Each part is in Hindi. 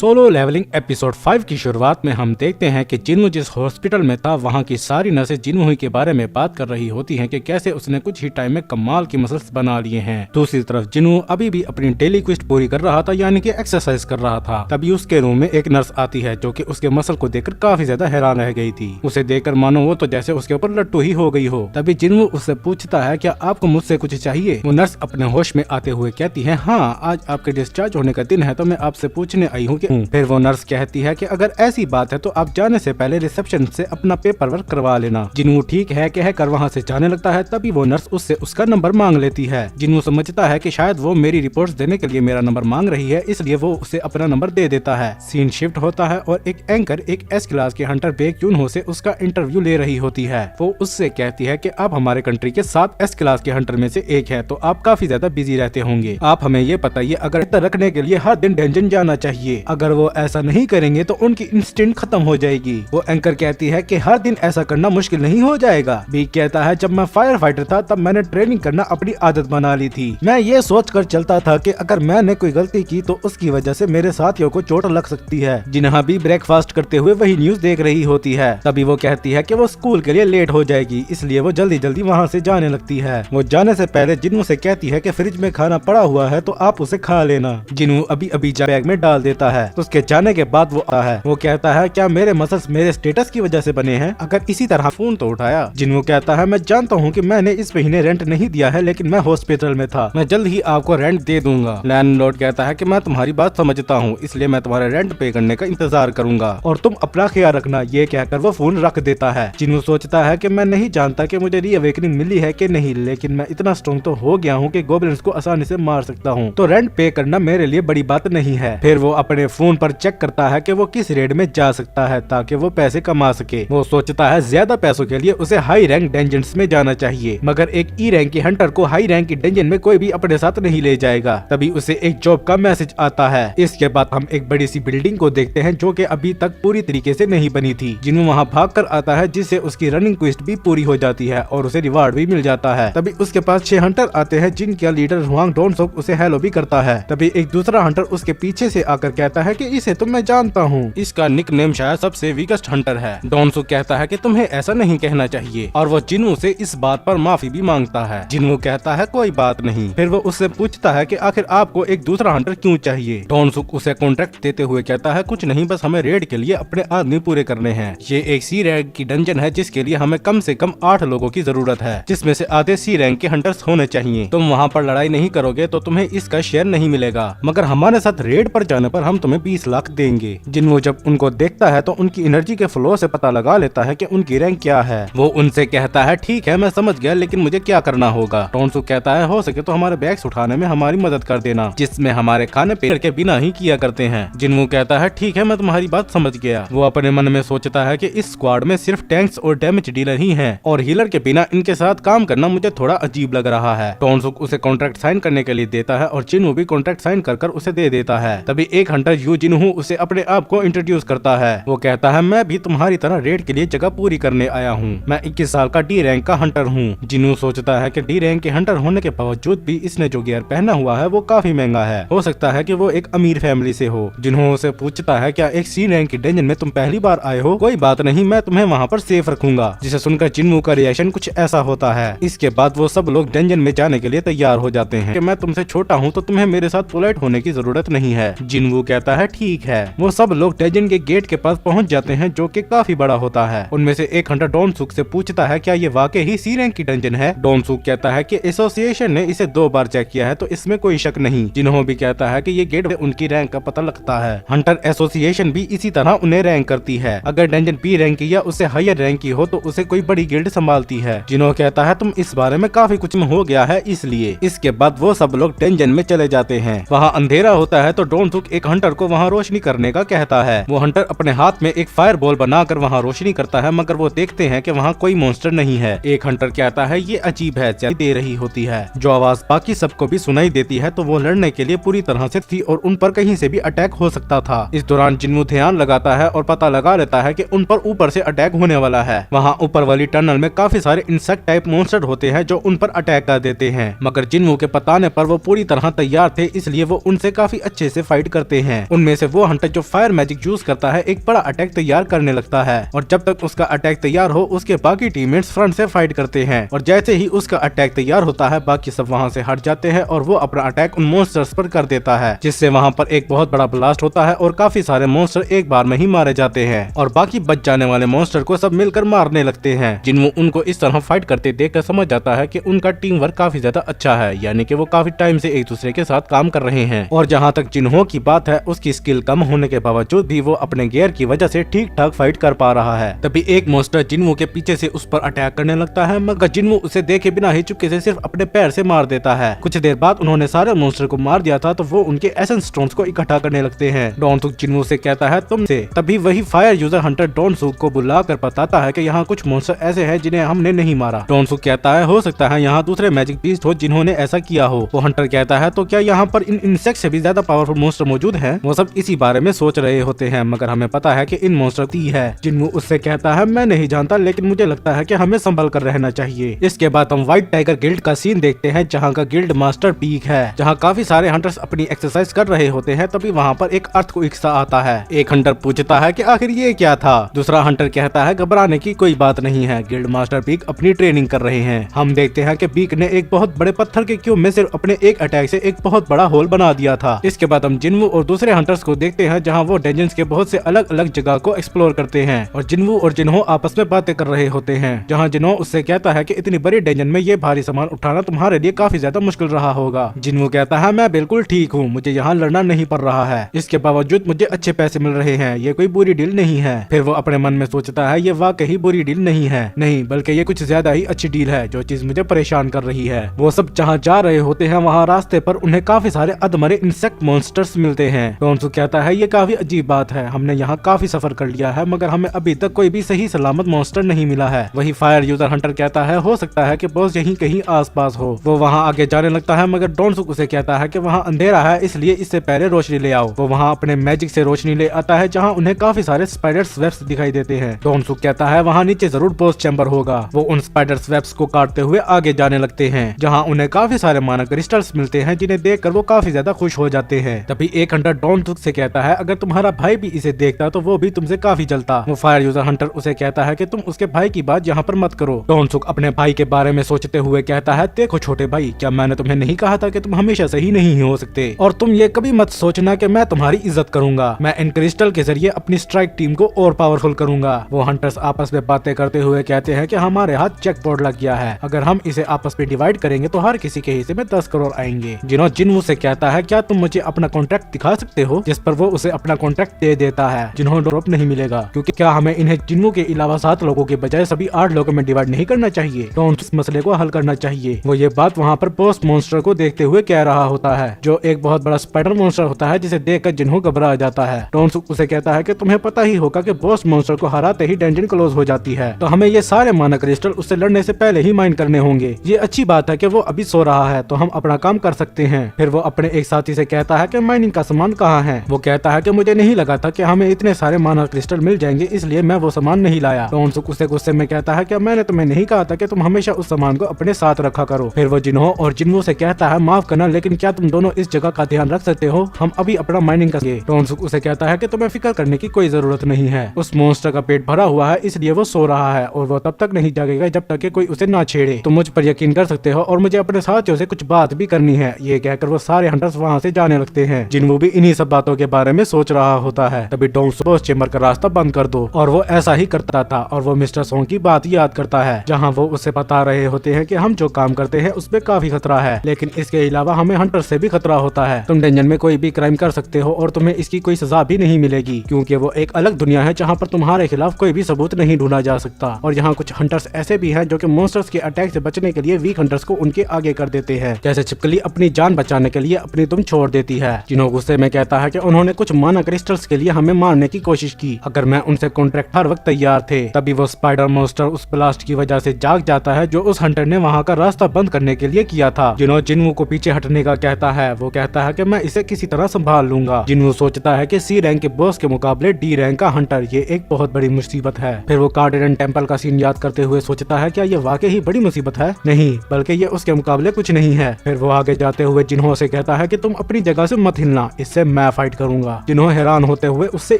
सोलो लेवलिंग एपिसोड 5 की शुरुआत में हम देखते हैं कि जिन्हू जिस हॉस्पिटल में था वहाँ की सारी नर्सें जिन्हू के बारे में बात कर रही होती हैं कि कैसे उसने कुछ ही टाइम में कमाल की मसल्स बना लिए हैं। दूसरी तरफ जिन्हू अभी भी अपनी डेली क्वेस्ट पूरी कर रहा था, यानी कि एक्सरसाइज कर रहा था। तभी उसके रूम में एक नर्स आती है जो कि उसके मसल को देखकर काफी ज्यादा हैरान रह गई थी। उसे देखकर मानो वो तो जैसे उसके ऊपर लट्टू ही हो गई हो। तभी जिन्हू उससे पूछता है क्या आपको मुझसे कुछ चाहिए। वो नर्स अपने होश में आते हुए कहती है हाँ, आज आपके डिस्चार्ज होने का दिन है तो मैं आपसे पूछने आई हूँ। फिर वो नर्स कहती है कि अगर ऐसी बात है तो आप जाने से पहले रिसेप्शन से अपना पेपर वर्क करवा लेना। जिन्हू ठीक है कहकर वहाँ से जाने लगता है। तभी वो नर्स उससे उसका नंबर मांग लेती है। जिन्हू समझता है कि शायद वो मेरी रिपोर्ट्स देने के लिए मेरा नंबर मांग रही है, इसलिए वो उसे अपना नंबर दे देता है। सीन शिफ्ट होता है और एक एंकर एक एस क्लास के हंटर बेक यून हो से उसका इंटरव्यू ले रही होती है। वो उससे कहती है कि आप हमारे कंट्री के 7 एस क्लास के हंटर में से एक है, तो आप काफी ज्यादा बिजी रहते होंगे। आप हमें ये बताइए, अगर रखने के लिए हर दिन डेंजन जाना चाहिए, अगर वो ऐसा नहीं करेंगे तो उनकी इंस्टिंक्ट खत्म हो जाएगी। वो एंकर कहती है कि हर दिन ऐसा करना मुश्किल नहीं हो जाएगा। बीक कहता है जब मैं फायर फाइटर था तब मैंने ट्रेनिंग करना अपनी आदत बना ली थी। मैं ये सोच कर चलता था कि अगर मैंने कोई गलती की तो उसकी वजह से मेरे साथियों को चोट लग सकती है। जिन्हा भी ब्रेकफास्ट करते हुए वही न्यूज देख रही होती है। तभी वो कहती है कि वो स्कूल के लिए लेट हो जाएगी, इसलिए वो जल्दी जल्दी वहाँ से जाने लगती है। वो जाने से पहले जिन्हू से कहती है कि फ्रिज में खाना पड़ा हुआ है तो आप उसे खा लेना। जिन्हू अभी अभी बैग में डाल देता है। उसके जाने के बाद वो आता है। वो कहता है क्या मेरे मसल्स मेरे स्टेटस की वजह से बने हैं? अगर इसी तरह फोन तो उठाया। जिन्हू कहता है मैं जानता हूँ कि मैंने इस महीने रेंट नहीं दिया है, लेकिन मैं हॉस्पिटल में था, मैं जल्द ही आपको रेंट दे दूंगा। लैंडलॉर्ड कहता है कि मैं तुम्हारी बात समझता हूँ, इसलिए मैं तुम्हारे रेंट पे करने का इंतजार करूंगा और तुम अपना ख्याल रखना। ये कहकर वो फोन रख देता है। जिन्हू सोचता है कि मैं नहीं जानता कि मुझे रीअवेकनिंग मिली है कि नहीं, लेकिन मैं इतना स्ट्रॉन्ग तो हो गया हूँ कि गोब्लिन्स को आसानी से मार सकता हूँ, तो रेंट पे करना मेरे लिए बड़ी बात नहीं है। फिर वो अपने फोन पर चेक करता है कि वो किस रेड में जा सकता है ताकि वो पैसे कमा सके। वो सोचता है ज्यादा पैसों के लिए उसे हाई रैंक डेंजन्स में जाना चाहिए, मगर एक ई रैंक के हंटर को हाई रैंक की डेंजन में कोई भी अपने साथ नहीं ले जाएगा। तभी उसे एक जॉब का मैसेज आता है। इसके बाद हम एक बड़ी सी बिल्डिंग को देखते हैं जो कि अभी तक पूरी तरीके से नहीं बनी थी। जिन्हू वहाँ भाग कर आता है, जिससे उसकी रनिंग क्वेस्ट भी पूरी हो जाती है और उसे रिवार्ड भी मिल जाता है। तभी उसके पास 6 हंटर आते हैं जिनका लीडर हुआंग डोनसोक उसे हेलो भी करता है। तभी एक दूसरा हंटर उसके पीछे से आकर कहता है कि इसे तो मैं जानता हूँ, इसका निकनेम शायद सबसे वीकेस्ट हंटर है। डोनसुक कहता है कि तुम्हें ऐसा नहीं कहना चाहिए और वो जिन्हू से इस बात पर माफी भी मांगता है। जिन्हू कहता है कोई बात नहीं। फिर वो उससे पूछता है कि आखिर आपको एक दूसरा हंटर क्यों चाहिए। डोनसुक उसे कॉन्ट्रैक्ट देते हुए कहता है कुछ नहीं, बस हमें रेड के लिए अपने आदमी पूरे करने हैं। ये एक सी रैंक की डंजन है जिसके लिए हमें कम से कम 8 लोगों की जरूरत है, जिसमें से आधे सी रैंक के हंटर्स होने चाहिए। तुम वहाँ पर लड़ाई नहीं करोगे तो तुम्हें इसका शेयर नहीं मिलेगा, मगर हमारे साथ रेड पर जाने पर हम तुम्हें 20 लाख देंगे। जिन्हू जब उनको देखता है तो उनकी एनर्जी के फ्लो से पता लगा लेता है कि उनकी रैंक क्या है। वो उनसे कहता है ठीक है मैं समझ गया, लेकिन मुझे क्या करना होगा। टोनसुक कहता है हो सके तो हमारे बैग्स उठाने में हमारी मदद कर देना, जिसमें हमारे खाने पेड़ के बिना ही किया करते हैं। जिन्हू कहता है ठीक है मैं तुम्हारी बात समझ गया। वो अपने मन में सोचता है कि इस स्क्वाड में सिर्फ टैंक्स और डैमेज डीलर ही हैं और हीलर के बिना इनके साथ काम करना मुझे थोड़ा अजीब लग रहा है। टोनसुक उसे कॉन्ट्रैक्ट साइन करने के लिए देता है और जिन्हू भी कॉन्ट्रैक्ट साइन कर उसे दे देता है। तभी एक हंटर यू जिन्हू उसे अपने आप को इंट्रोड्यूस करता है। वो कहता है मैं भी तुम्हारी तरह रेड के लिए जगह पूरी करने आया हूँ, मैं 21 साल का डी रैंक का हंटर हूँ। जिन्हू सोचता है कि डी रैंक के हंटर होने के बावजूद भी इसने जो गियर पहना हुआ है वो काफी महंगा है, हो सकता है कि वो एक अमीर फैमिली से हो। जिन्हू उसे पूछता है क्या एक सी रैंक की डेंजन में तुम पहली बार आए हो? कोई बात नहीं, मैं तुम्हें वहाँ पर सेफ रखूंगा। जिसे सुनकर जिन्हू का रिएक्शन कुछ ऐसा होता है। इसके बाद वो सब लोग डेंजन में जाने के लिए तैयार हो जाते हैं कि मैं तुमसे छोटा हूँ तो तुम्हें मेरे साथ पोलाइट होने की जरूरत नहीं है। जिन्हू कहता है ठीक है। वो सब लोग डेंजन के गेट के पास पहुँच जाते हैं जो कि काफी बड़ा होता है। उनमें से एक हंटर डोनसुक से पूछता है क्या ये वाकई ही सी रैंक की डंजन है? डोनसुक कहता है कि एसोसिएशन ने इसे 2 बार चेक किया है तो इसमें कोई शक नहीं। जिन्हों भी कहता है कि ये गेट उनकी रैंक का पता लगता है। हंटर एसोसिएशन भी इसी तरह उन्हें रैंक करती है। अगर डंजन पी रैंक की या उससे हायर रैंक की हो तो उसे कोई बड़ी गिल्ड संभालती है। जिन्हों कहता है तुम इस बारे में काफी कुछ हो गया है इसलिए। इसके बाद वो सब लोग डेंजन में चले जाते हैं। वहाँ अंधेरा होता है तो डोनसुक एक हंटर को वहाँ रोशनी करने का कहता है। वो हंटर अपने हाथ में एक फायर बॉल बनाकर वहाँ रोशनी करता है, मगर वो देखते हैं कि वहाँ कोई मॉन्स्टर नहीं है। एक हंटर कहता है ये अजीब है, दे रही होती है जो आवाज बाकी सबको भी सुनाई देती है, तो वो लड़ने के लिए पूरी तरह से थी और उन पर कहीं से भी अटैक हो सकता था। इस दौरान जिन्हू ध्यान लगाता है और पता लगा लेता है कि उन पर ऊपर से अटैक होने वाला है। वहाँ ऊपर वाली टनल में काफी सारे इंसेक्ट टाइप मॉन्स्टर होते हैं जो उन पर अटैक कर देते हैं, मगर जिन्हू के बताने पर वो पूरी तरह तैयार थे, इसलिए वो उनसे काफी अच्छे से फाइट करते हैं। उनमें से वो हंटर जो फायर मैजिक यूज करता है एक बड़ा अटैक तैयार करने लगता है और जब तक उसका अटैक तैयार हो उसके बाकी टीममेट्स फ्रंट से फाइट करते हैं और जैसे ही उसका अटैक तैयार होता है बाकी सब वहाँ से हट जाते हैं और वो अपना अटैक उन मॉन्स्टर्स पर कर देता है, जिससे वहाँ पर एक बहुत बड़ा ब्लास्ट होता है और काफी सारे मॉन्स्टर एक बार में ही मारे जाते हैं और बाकी बच जाने वाले मॉन्स्टर को सब मिलकर मारने लगते हैं। जिन्हों उनको इस तरह फाइट करते देखकर समझ जाता है कि उनका टीम वर्क काफी ज्यादा अच्छा है, यानी कि वो काफी टाइम से एक दूसरे के साथ काम कर रहे हैं। और जहाँ तक जिन्हों की बात है उसकी स्किल कम होने के बावजूद भी वो अपने गियर की वजह से ठीक ठाक फाइट कर पा रहा है। तभी एक मॉन्स्टर जिन्हों के पीछे से उस पर अटैक करने लगता है, मगर जिन्हों उसे देखे बिना ही चुपके से सिर्फ अपने पैर से मार देता है। कुछ देर बाद उन्होंने सारे मॉन्स्टर को मार दिया था तो वो उनके एसेंस स्टोन्स को इकट्ठा करने लगते हैं। डॉन सुक जिन्हों से कहता है तुमसे। तभी वही फायर यूजर हंटर डॉन सुक को बुलाकर बताता है कि यहाँ कुछ मॉन्स्टर ऐसे हैं जिन्हें हमने नहीं मारा। डॉन सुक कहता है हो सकता है यहाँ दूसरे मैजिक बीस्ट हो जिन्होंने ऐसा किया हो। वो हंटर कहता है तो क्या यहाँ पर इन इंसेक्ट से भी ज्यादा पावरफुल मॉन्स्टर मौजूद हैं? वो सब इसी बारे में सोच रहे होते हैं, मगर हमें पता है कि इन मॉन्स्टर की है। जिन्हों उससे कहता है मैं नहीं जानता, लेकिन मुझे लगता है कि हमें संभल कर रहना चाहिए। इसके बाद हम व्हाइट टाइगर गिल्ड का सीन देखते हैं जहाँ का गिल्ड मास्टर पीक है, जहाँ काफी सारे हंटर्स अपनी एक्सरसाइज कर रहे होते हैं। तभी वहाँ पर एक अर्थक्वेक सा आता है। एक हंटर पूछता है कि आखिर ये क्या था? दूसरा हंटर कहता है घबराने की कोई बात नहीं है, गिल्ड मास्टर पीक अपनी ट्रेनिंग कर रहे हैं। हम देखते हैं कि पीक ने एक बहुत बड़े पत्थर के क्यूब में सिर्फ अपने एक अटैक से एक बहुत बड़ा होल बना दिया था। इसके बाद हम जिन्वू और दूसरे हंटर्स को देखते हैं जहाँ वो डेंजन्स के बहुत से अलग अलग जगह को एक्सप्लोर करते हैं और जिन्वू और जिन्हो आपस में बातें कर रहे होते हैं। जहाँ जिन्हो उससे कहता है कि इतनी बड़ी डेंजन में ये भारी सामान उठाना तुम्हारे लिए काफी ज्यादा मुश्किल रहा होगा। जिन्वू कहता है मैं बिल्कुल ठीक हूँ, मुझे यहाँ लड़ना नहीं पड़ रहा है, इसके बावजूद मुझे अच्छे पैसे मिल रहे हैं, ये कोई बुरी डील नहीं है। फिर वो अपने मन में सोचता है ये वाकई बुरी डील नहीं है, नहीं बल्कि ये कुछ ज्यादा ही अच्छी डील है, जो चीज मुझे परेशान कर रही है। वो सब जहाँ जा रहे होते हैं वहाँ रास्ते पर उन्हें काफी सारे अधमरे इंसेक्ट मॉन्स्टर्स मिलते हैं। डॉन्सू कहता है ये काफी अजीब बात है, हमने यहाँ काफी सफर कर लिया है मगर हमें अभी तक कोई भी सही सलामत मॉन्स्टर नहीं मिला है। वही फायर यूजर हंटर कहता है हो सकता है कि बॉस यहीं कहीं आसपास हो। वो वहाँ आगे जाने लगता है मगर डॉन्सू उसे कहता है कि वहाँ अंधेरा है, इसलिए इससे पहले रोशनी ले आओ। वो वहाँ अपने मैजिक से रोशनी ले आता है जहाँ उन्हें काफी सारे स्पाइडर्स वेब्स दिखाई देते हैं। डॉन्सू कहता है वहाँ नीचे जरूर बॉस चैम्बर होगा। वो उन स्पाइडर्स वेब्स को काटते हुए आगे जाने लगते हैं जहाँ उन्हें काफी सारे माना क्रिस्टल्स मिलते हैं जिन्हें देखकर वो काफी ज्यादा खुश हो जाते हैं। तभी एक हंटर डॉन्सू से कहता है अगर तुम्हारा भाई भी इसे देखता तो वो भी तुमसे काफी जलता। वो फायर यूजर हंटर उसे कहता है कि तुम उसके भाई की बात यहाँ पर मत करो। डॉन्सू अपने भाई के बारे में सोचते हुए कहता है देखो छोटे भाई, क्या मैंने तुम्हें नहीं कहा था कि तुम हमेशा सही नहीं हो सकते, और तुम ये कभी मत सोचना कि मैं तुम्हारी इज्जत करूंगा। मैं इन क्रिस्टल के जरिए अपनी स्ट्राइक टीम को और पावरफुल करूंगा। वो हंटर्स आपस में बातें करते हुए कहते हैं कि हमारे हाथ चेकबोर्ड लग गया है, अगर हम इसे आपस में डिवाइड करेंगे तो हर किसी के हिस्से में 10 करोड़ आएंगे। जिन्हों से कहता है क्या तुम मुझे अपना कॉन्ट्रैक्ट दिखा सकते हो, जिस पर वो उसे अपना कॉन्ट्रैक्ट दे देता है। जिन्हों ड्रॉप नहीं मिलेगा, क्योंकि क्या हमें इन्हें जिन्हों के अलावा 7 लोगों के बजाय सभी 8 लोगों में डिवाइड नहीं करना चाहिए? तो इस मसले को हल करना चाहिए। वो ये बात वहाँ पर बॉस मॉन्स्टर को देखते हुए कह रहा होता है, जो एक बहुत बड़ा स्पाइडर मॉन्स्टर होता है जिसे देखकर जिन्हों घबरा जाता है। डॉन्सुक उसे कहता है कि तुम्हें पता ही होगा कि बॉस मॉन्स्टर को हराते ही डेंजन क्लोज हो जाती है, तो हमें ये सारे माना क्रिस्टल उससे लड़ने से पहले ही माइन करने होंगे। ये अच्छी बात है कि वो अभी सो रहा है तो हम अपना काम कर सकते हैं। फिर वो अपने एक साथी से कहता है कि माइनिंग का सामान कहाँ है? वो कहता है कि मुझे नहीं लगा था कि हमें इतने सारे माना क्रिस्टल मिल जाएंगे, इसलिए मैं वो सामान नहीं लाया। डॉन्सुक उसे गुस्से में कहता है कि मैंने तुम्हें नहीं कहा था कि तुम हमेशा उस सामान को अपने साथ रखा करो। फिर वो जिन्हों और जिन्हों से कहता है माफ करना, लेकिन क्या तुम दोनों इस जगह का ध्यान रख सकते हो? हम अभी अपना माइनिंग करेंगे। डॉन्सुक उसे कहता है कि तुम्हें फिक्र करने की कोई जरूरत नहीं है, उस मॉन्स्टर का पेट भरा हुआ है इसलिए वो सो रहा है और वो तब तक नहीं जागेगा जब तक कि कोई उसे ना छेड़े। तुम मुझ पर यकीन कर सकते हो और मुझे अपने साथियों से कुछ बात भी करनी है। ये कहकर वो सारे हंटर्स वहाँ से जाने लगते हैं। जिन्हों भी इन्हीं सब बातों के बारे में सोच रहा होता है। तभी डॉन्सुक बॉस चेंबर का रास्ता बंद कर दो, और वो ऐसा ही करता था और वो मिस्टर सोंग की बात याद करता है जहाँ वो उसे बता रहे होते हैं कि हम जो काम करते हैं उसमें काफी खतरा है, लेकिन इसके अलावा हमें हंटर से भी खतरा होता है। तुम डेंजन में कोई भी क्राइम कर सकते हो और तुम्हें इसकी कोई सजा भी नहीं मिलेगी, क्योंकि वो एक अलग दुनिया है जहाँ पर तुम्हारे खिलाफ कोई भी सबूत नहीं ढूंढा जा सकता। और यहाँ कुछ हंटर्स ऐसे भी हैं जो कि मॉन्स्टर्स के अटैक से बचने के लिए वीक हंटर्स को उनके आगे कर देते हैं, जैसे छिपकली अपनी जान बचाने के लिए अपनी तुम छोड़ देती है। जिन्हों गुस्से में कहता है कि उन्होंने कुछ माना क्रिस्टल्स के लिए हमें मारने की कोशिश की, अगर मैं उनसे कॉन्ट्रैक्ट हर वक्त तैयार थे। तभी वो स्पाइडर मॉन्स्टर उस ब्लास्ट की वजह से जाग जाता है जो उस हंटर ने वहाँ का रास्ता बंद करने के लिए किया था। जिन्हों को पीछे हटने का कहता है। वो कहता है कि मैं इसे किसी तरह संभाल लूंगा। जिन्हों सोचता है कि सी रैंक के बॉस के मुकाबले डी रैंक का हंटर ये एक बहुत बड़ी मुसीबत है। फिर वो कार्डेरन टेम्पल का सीन याद करते हुए सोचता है क्या ये वाकई ही बड़ी मुसीबत है? नहीं, बल्कि ये उसके मुकाबले कुछ नहीं है। फिर वो आगे जाते हुए जिन्हों से कहता है कि तुम अपनी जगह से मत हिलना, इससे मैं फाइट करूंगा। जिन्हो हैरान होते हुए उससे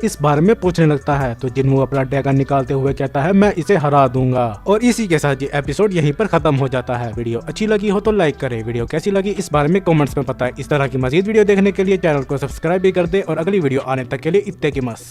इस बारे में पूछने लगता है तो जिन्हो अपना डैगर निकालते हुए कहता है मैं इसे हरा दूंगा। और इसी के साथ ये एपिसोड यहीं पर खत्म हो जाता है। वीडियो अच्छी लगी हो तो लाइक करें, वीडियो कैसी लगी इस बारे में कमेंट्स में बताएं। इस तरह की मजीद वीडियो देखने के लिए चैनल को सब्सक्राइब भी कर दे और अगली वीडियो आने तक के लिए इत्ते की मस्त।